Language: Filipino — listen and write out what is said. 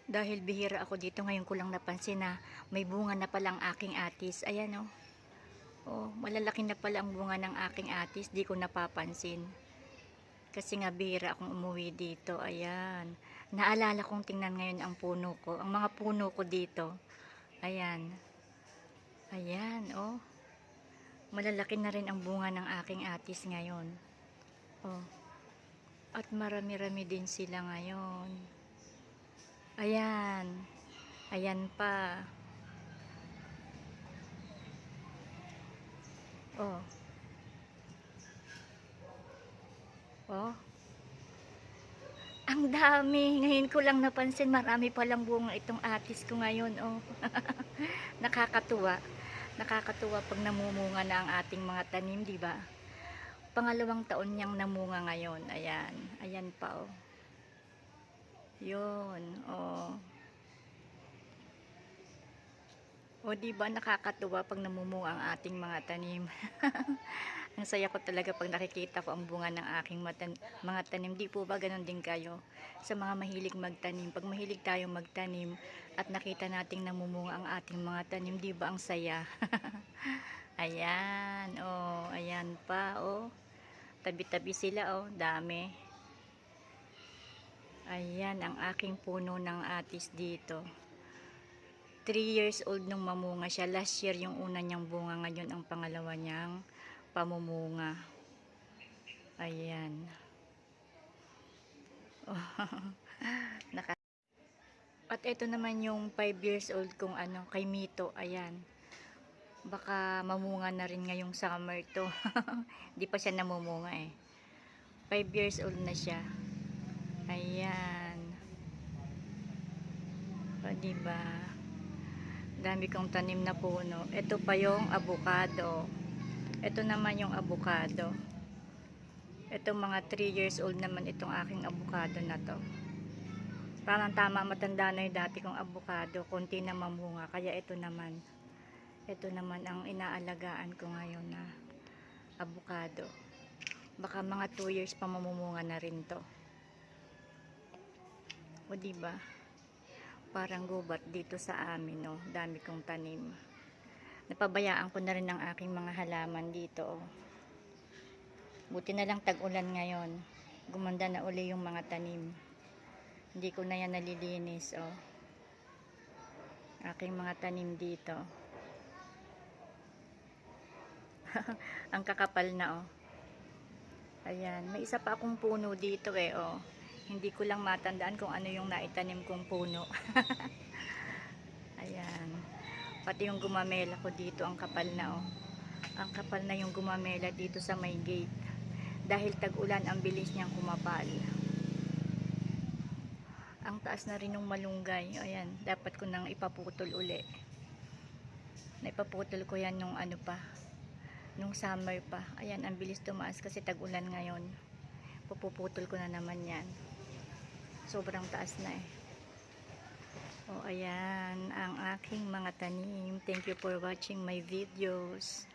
Dahil bihira ako dito, ngayon ko lang napansin na may bunga na palang aking atis. Ayan oh. Oh, malalaki na pala ang bunga ng aking atis, di ko napapansin. Kasi nga bihira akong umuwi dito. Ayan. Naalala kong tingnan ngayon ang puno ko. Ang mga puno ko dito. Ayan. Ayan, oh. Malalaki na rin ang bunga ng aking atis ngayon. Oh. At marami-rami din sila ngayon. Ayan. Ayan pa. Oh. Oh. Ang dami. Ngayon ko lang napansin, marami palang bunga itong atis ko ngayon. Oh. Nakakatuwa. Nakakatuwa pag namumunga na ang ating mga tanim, di ba? Pangalawang taon niyang namunga ngayon. Ayan. Ayan pa oh. Yun. Oh. O di ba nakakatuwa pag namumunga ang ating mga tanim. Ang saya ko talaga pag nakikita ko ang bunga ng aking mga tanim. Di po ba ganun din kayo? Sa mga mahilig magtanim, pag mahilig tayong magtanim at nakita nating namumunga ang ating mga tanim, di ba ang saya? Ayan, oh, ayan pa, oh. Tabi-tabi sila, oh, dami. Ayan ang aking puno ng atis dito. 3 years old nung mamunga siya. Last year yung una niyang bunga, ngayon ang pangalawa niyang pamumunga. Ayan. Oh. At ito naman yung 5 years old kong ano, kay Mito. Ayan. Baka mamunga na rin ngayong summer to. Di pa siya namumunga eh. 5 years old na siya. Ayan. O, diba? Dami kong tanim na puno. Ito pa yung avocado. Ito naman yung avocado. Ito mga 3 years old naman itong aking avocado na to. Parang tama, matanda na yung dati kong avocado. Konti na mamunga. Kaya ito naman. Ito naman ang inaalagaan ko ngayon na avocado. Baka mga 2 years pa mamumunga na rin to. O diba? Parang gubat dito sa amin, no? Dami kong tanim. Napabayaan ko na rin ang aking mga halaman dito, oh. Buti na lang tag-ulan ngayon. Gumanda na uli yung mga tanim. Hindi ko na yan nalilinis, oh. Aking mga tanim dito. Ang kakapal na, oh. Ayan, may isa pa akong puno dito eh, oh. Hindi ko lang matandaan kung ano yung naitanim kong puno. Ayan. Pati yung gumamela ko dito, ang kapal na oh. Ang kapal na yung gumamela dito sa may gate. Dahil tag-ulan, ang bilis niyang kumapal. Ang taas na rin ng malunggay. Ayan, dapat ko nang ipaputol uli. Naipaputol ko yan nung ano pa. Nung summer pa. Ayan, ang bilis tumaas kasi tag-ulan ngayon. Pupuputol ko na naman yan. Sobrang taas na eh. O ayan ang aking mga tanim. Thank you for watching my videos.